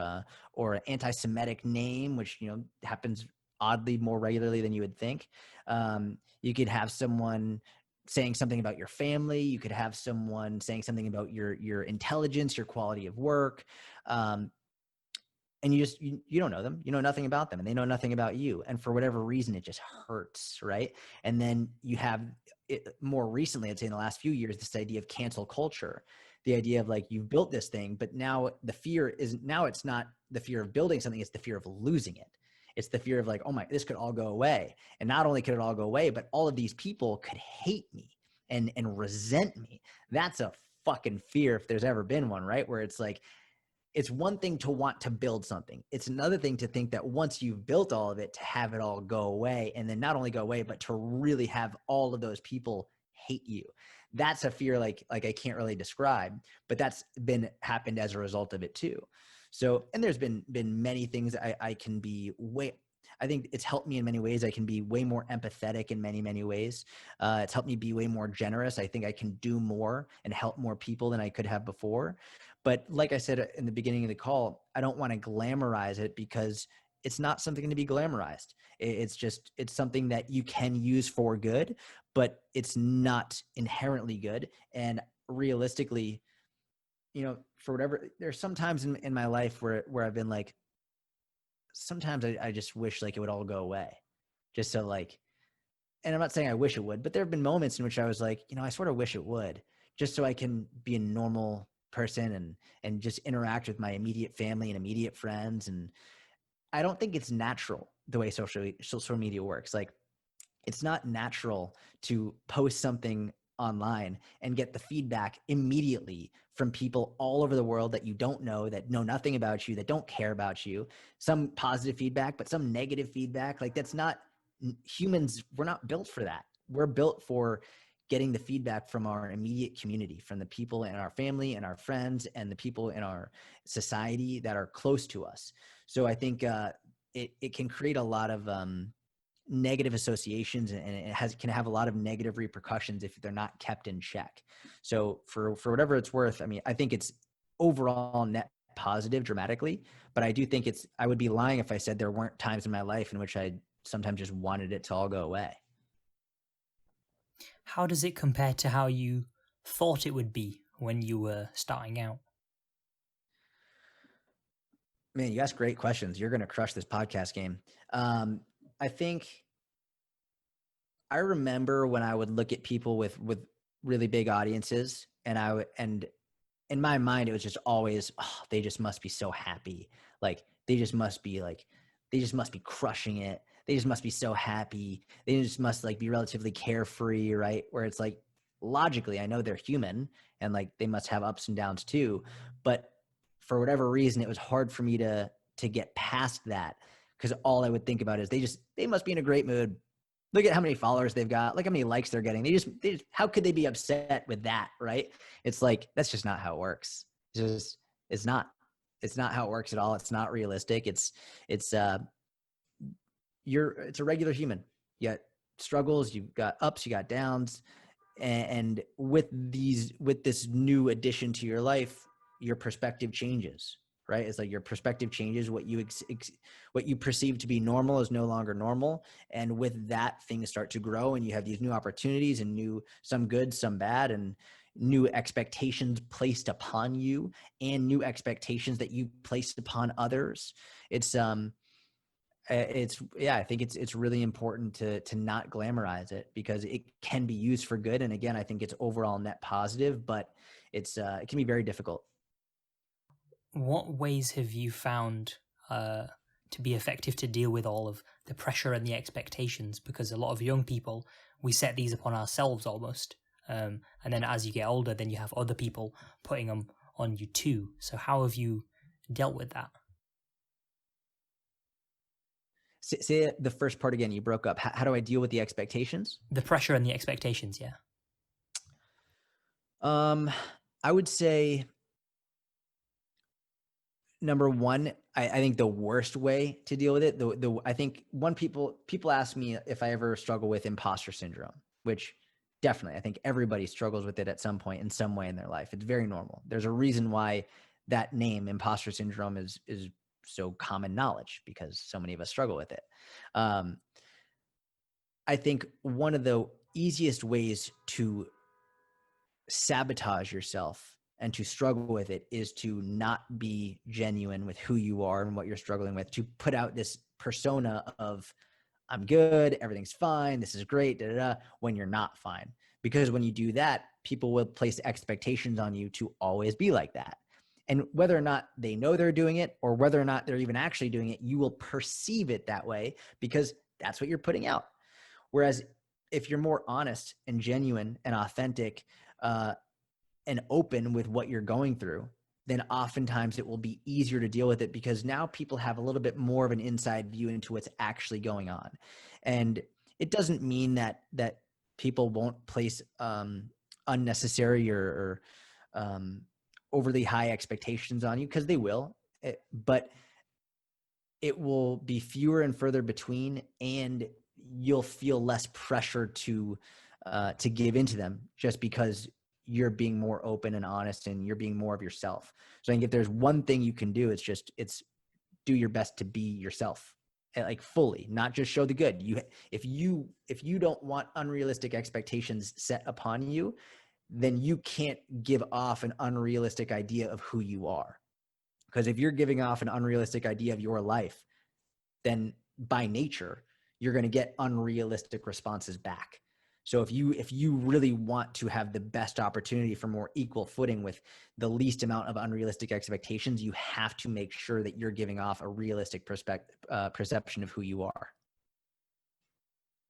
an anti-Semitic name, which happens oddly more regularly than you would think. You could have someone saying something about your family. You could have someone saying something about your intelligence, your quality of work. And you don't know them, you know nothing about them, and they know nothing about you. And for whatever reason, it just hurts, right? And then you have it more recently, I'd say in the last few years, this idea of cancel culture, the idea of like, you've built this thing, but now the fear is, now it's not the fear of building something, it's the fear of losing it. It's the fear of like, oh my, this could all go away. And not only could it all go away, but all of these people could hate me and resent me. That's a fucking fear, if there's ever been one, right? Where it's like, it's one thing to want to build something. It's another thing to think that once you've built all of it, to have it all go away, and then not only go away, but to really have all of those people hate you. That's a fear like I can't really describe, but that's happened as a result of it too. So, and there's been many things I can be I think it's helped me in many ways. I can be way more empathetic in many, many ways. It's helped me be way more generous. I think I can do more and help more people than I could have before. But like I said in the beginning of the call, I don't want to glamorize it, because it's not something to be glamorized. It's something that you can use for good, but it's not inherently good. And realistically, for whatever, there's some times in my life where I've been like, sometimes I just wish like it would all go away, just so like, and I'm not saying I wish it would, but there have been moments in which I was like, I sort of wish it would, just so I can be a normal person and just interact with my immediate family and immediate friends. And I don't think it's natural the way social media works. Like, it's not natural to post something online and get the feedback immediately from people all over the world that you don't know, that know nothing about you, that don't care about you. Some positive feedback, but some negative feedback. Like, that's not humans. We're not built for that. We're built for getting the feedback from our immediate community, from the people in our family and our friends and the people in our society that are close to us. So I think it can create a lot of negative associations, and it can have a lot of negative repercussions if they're not kept in check. So for whatever it's worth, I mean, I think it's overall net positive dramatically, but I do think I would be lying if I said there weren't times in my life in which I sometimes just wanted it to all go away. How does it compare to how you thought it would be when you were starting out? Man, you ask great questions. You're going to crush this podcast game. I think I remember when I would look at people with really big audiences, and in my mind, it was just always, oh, they just must be so happy. Like, they just must be crushing it. They just must be so happy. They just must like be relatively carefree, right? Where it's like, logically, I know they're human and like they must have ups and downs too. But for whatever reason, it was hard for me to get past that, because all I would think about is they must be in a great mood. Look at how many followers they've got. Look how many likes they're getting. They just how could they be upset with that, right? It's like, that's just not how it works. It's not how it works at all. It's not realistic. It's a regular human. You got struggles, you've got ups, you got downs. And with this new addition to your life, your perspective changes, right? It's like your perspective changes. What you perceive to be normal is no longer normal. And with that, things start to grow, and you have these new opportunities, and some good, some bad, and new expectations placed upon you, and new expectations that you placed upon others. I think it's really important to not glamorize it, because it can be used for good. And again, I think it's overall net positive, but it can be very difficult. What ways have you found to be effective to deal with all of the pressure and the expectations? Because a lot of young people, we set these upon ourselves almost. And then as you get older, then you have other people putting them on you too. So how have you dealt with that? Say the first part again. You broke up. How do I deal with the expectations? The pressure and the expectations, yeah. I would say, number one, I think the worst way to deal with it, I think people ask me if I ever struggle with imposter syndrome, which definitely, I think everybody struggles with it at some point in some way in their life. It's very normal. There's a reason why that name, imposter syndrome, is so common knowledge, because so many of us struggle with it. I think one of the easiest ways to sabotage yourself and to struggle with it is to not be genuine with who you are and what you're struggling with, to put out this persona of, I'm good, everything's fine, this is great, when you're not fine. Because when you do that, people will place expectations on you to always be like that. And whether or not they know they're doing it, or whether or not they're even actually doing it, you will perceive it that way, because that's what you're putting out. Whereas if you're more honest and genuine and authentic, and open with what you're going through, then oftentimes it will be easier to deal with it, because now people have a little bit more of an inside view into what's actually going on. And it doesn't mean that people won't place unnecessary or overly high expectations on you, because they will, but it will be fewer and further between, and you'll feel less pressure to give into them, just because you're being more open and honest, and you're being more of yourself. So I think if there's one thing you can do, it's do your best to be yourself, like fully, not just show the good. If you don't want unrealistic expectations set upon you, then you can't give off an unrealistic idea of who you are. Because if you're giving off an unrealistic idea of your life, then by nature, you're going to get unrealistic responses back. So if you really want to have the best opportunity for more equal footing with the least amount of unrealistic expectations, you have to make sure that you're giving off a realistic perception of who you are.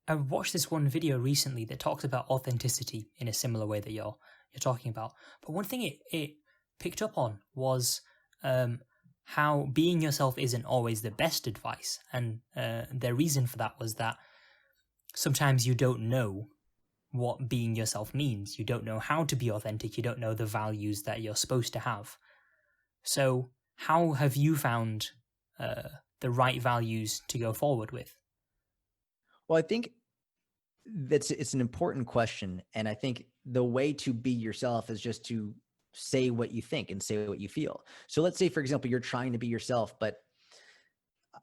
I watched this one video recently that talks about authenticity in a similar way that you're talking about. But one thing it picked up on was how being yourself isn't always the best advice. And the reason for that was that sometimes you don't know what being yourself means. You don't know how to be authentic. You don't know the values that you're supposed to have. So how have you found the right values to go forward with? Well, I think it's an important question. And I think the way to be yourself is just to say what you think and say what you feel. So let's say, for example, you're trying to be yourself, but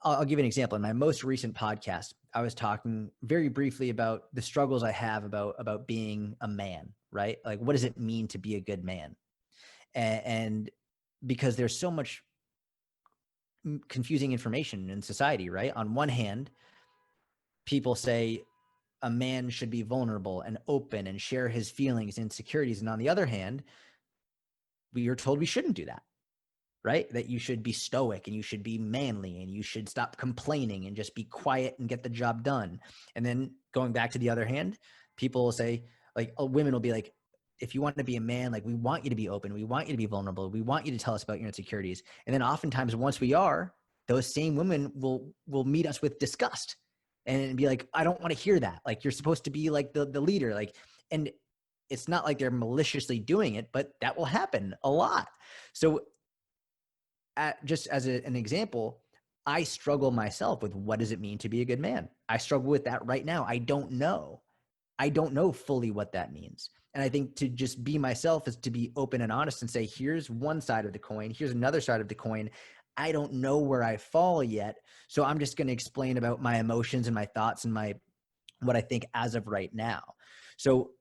I'll give you an example. In my most recent podcast, I was talking very briefly about the struggles I have about being a man, right? Like, what does it mean to be a good man? And because there's so much confusing information in society, right? On one hand, people say a man should be vulnerable and open and share his feelings and insecurities. And on the other hand, we are told we shouldn't do that, right? That you should be stoic and you should be manly and you should stop complaining and just be quiet and get the job done. And then going back to the other hand, people will say, like, women will be like, if you want to be a man, like, we want you to be open. We want you to be vulnerable. We want you to tell us about your insecurities. And then oftentimes once we are, those same women will meet us with disgust and be like, I don't want to hear that. Like, you're supposed to be like the leader. Like, and it's not like they're maliciously doing it, but that will happen a lot. So just as an example, I struggle myself with what does it mean to be a good man? I struggle with that right now. I don't know. I don't know fully what that means. And I think to just be myself is to be open and honest and say, here's one side of the coin, here's another side of the coin. I don't know where I fall yet. So I'm just going to explain about my emotions and my thoughts and what I think as of right now. So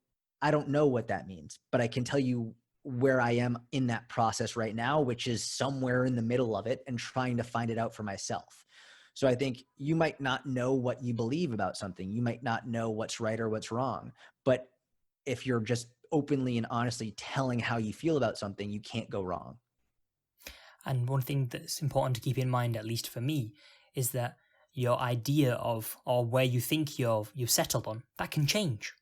I don't know what that means, but I can tell you where I am in that process right now, which is somewhere in the middle of it and trying to find it out for myself. So I think you might not know what you believe about something. You might not know what's right or what's wrong, but if you're just openly and honestly telling how you feel about something, you can't go wrong. And one thing that's important to keep in mind, at least for me, is that your idea of or where you think you've settled on, that can change.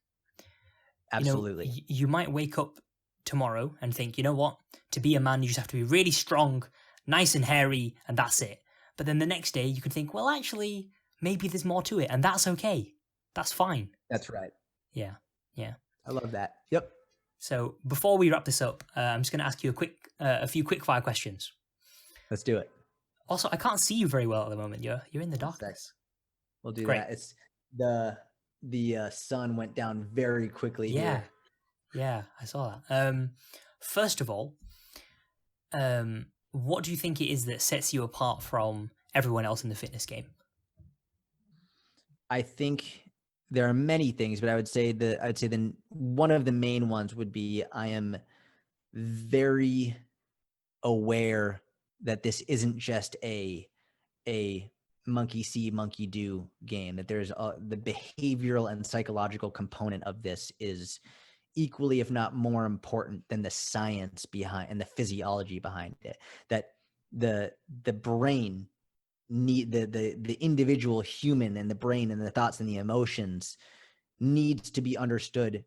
Absolutely. You might wake up tomorrow and think, you know what, to be a man you just have to be really strong, nice and hairy, and that's it. But then the next day you could think, well, actually, maybe there's more to it, and that's okay. That's fine. That's right. Yeah, yeah. I love that. Yep. So before we wrap this up, I'm just going to ask you a few quick fire questions. Let's do it. Also, I can't see you very well at the moment. You're in the 1 sec. darkness. We'll do Great. that. It's the sun went down very quickly here. Yeah, I saw that. First of all, what do you think it is that sets you apart from everyone else in the fitness game? I think there are many things, but I would say the one of the main ones would be I am very aware that this isn't just a monkey see, monkey do game, that there's the behavioral and psychological component of this is equally, if not more important than the science behind and the physiology behind it. That the brain the individual human and the brain and the thoughts and the emotions needs to be understood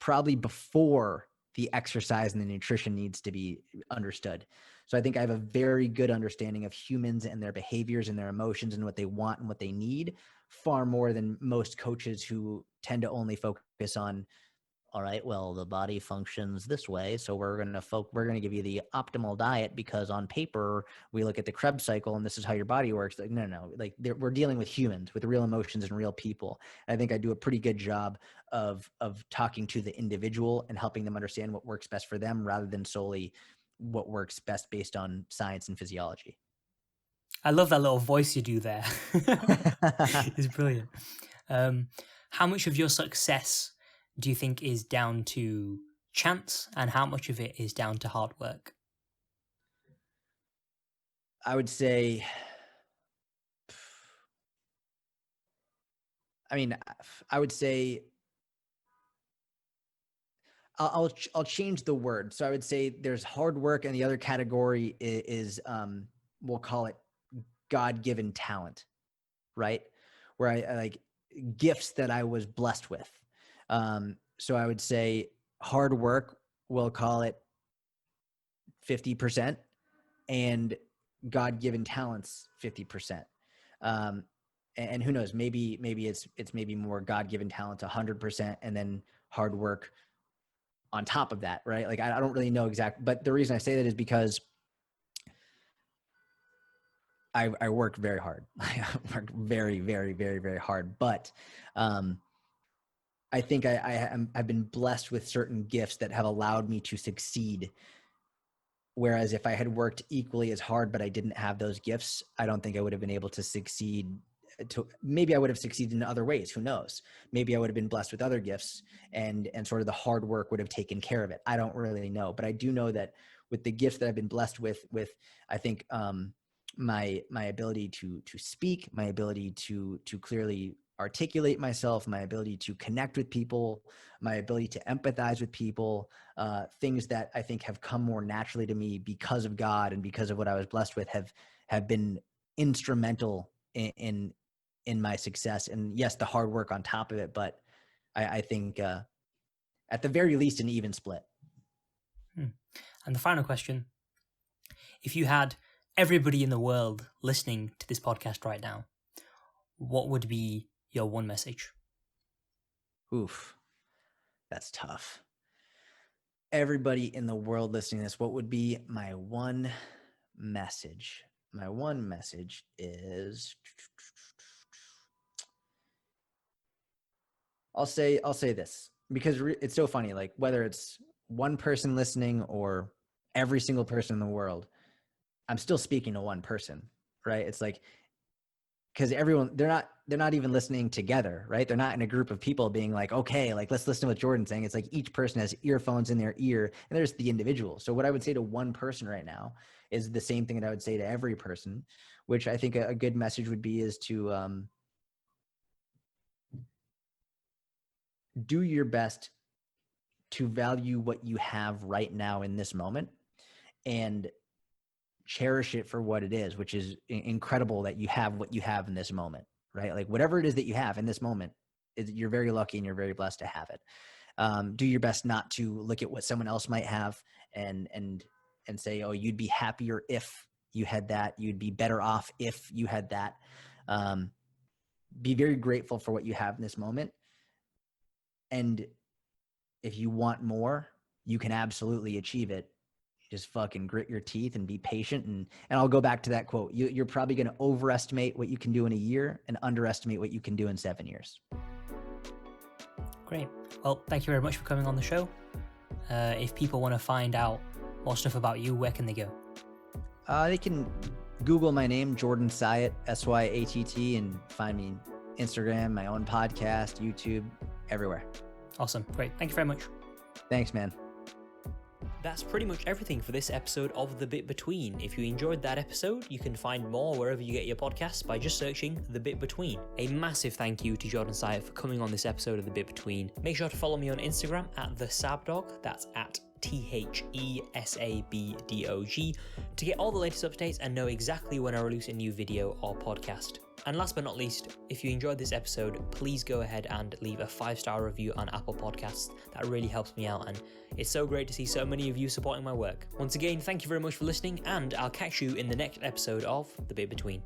probably before the exercise and the nutrition needs to be understood. So I think I have a very good understanding of humans and their behaviors and their emotions and what they want and what they need, far more than most coaches who tend to only focus on, all right, well, the body functions this way, so we're going to give you the optimal diet because on paper we look at the Krebs cycle and this is how your body works. Like, no, like we're dealing with humans with real emotions and real people. And I think I do a pretty good job of talking to the individual and helping them understand what works best for them rather than solely what works best based on science and physiology. I love that little voice you do there. It's brilliant. How much of your success do you think is down to chance, and how much of it is down to hard work? I would say, I mean, I would say I'll change the word. So I would say there's hard work, and the other category is we'll call it God-given talent, right? Where I like gifts that I was blessed with. So I would say hard work, we'll call it 50%, and God-given talents 50%. And who knows, maybe it's maybe more God-given talent 100%, and then hard work on top of that, right? Like I don't really know exact, but the reason I say that is because I work very hard. I work very, very, very, very hard. But I think I've been blessed with certain gifts that have allowed me to succeed. Whereas if I had worked equally as hard, but I didn't have those gifts, I don't think I would have been able to succeed. Maybe I would have succeeded in other ways. Who knows? Maybe I would have been blessed with other gifts, and sort of the hard work would have taken care of it. I don't really know, but I do know that with the gifts that I've been blessed with I think my ability to speak, my ability to clearly articulate myself, my ability to connect with people, my ability to empathize with people, things that I think have come more naturally to me because of God and because of what I was blessed with have been instrumental in my success. And yes, the hard work on top of it, but I think at the very least an even split. And the final question, if you had everybody in the world listening to this podcast right now, what would be your one message? Oof, that's tough. Everybody in the world listening to this, what would be my one message? my one message is, I'll say this because it's so funny. Like whether it's one person listening or every single person in the world, I'm still speaking to one person, right? It's like, because everyone, they're not even listening together, right? They're not in a group of people being like, okay, like let's listen to what Jordan's saying. It's like each person has earphones in their ear, and there's the individual. So what I would say to one person right now is the same thing that I would say to every person, which I think a good message would be is to do your best to value what you have right now in this moment and cherish it for what it is, which is incredible that you have what you have in this moment, right? Like whatever it is that you have in this moment, you're very lucky and you're very blessed to have it. Do your best not to look at what someone else might have and say, oh, you'd be happier if you had that. You'd be better off if you had that. Be very grateful for what you have in this moment. And if you want more, you can absolutely achieve it. Just fucking grit your teeth and be patient. And I'll go back to that quote. You're probably going to overestimate what you can do in a year and underestimate what you can do in 7 years. Great. Well, thank you very much for coming on the show. If people want to find out more stuff about you, where can they go? They can Google my name, Jordan Syatt, Syatt, and find me Instagram, my own podcast, YouTube, everywhere. Awesome. Great. Thank you very much. Thanks, man. That's pretty much everything for this episode of The Bit Between. If you enjoyed that episode, you can find more wherever you get your podcasts by just searching The Bit Between. A massive thank you to Jordan Syatt for coming on this episode of The Bit Between. Make sure to follow me on Instagram at TheSabDog, that's at TheSabdog, to get all the latest updates and know exactly when I release a new video or podcast. And last but not least, if you enjoyed this episode, please go ahead and leave a 5-star review on Apple Podcasts. That really helps me out, and it's so great to see so many of you supporting my work. Once again, thank you very much for listening, and I'll catch you in the next episode of The Bit Between.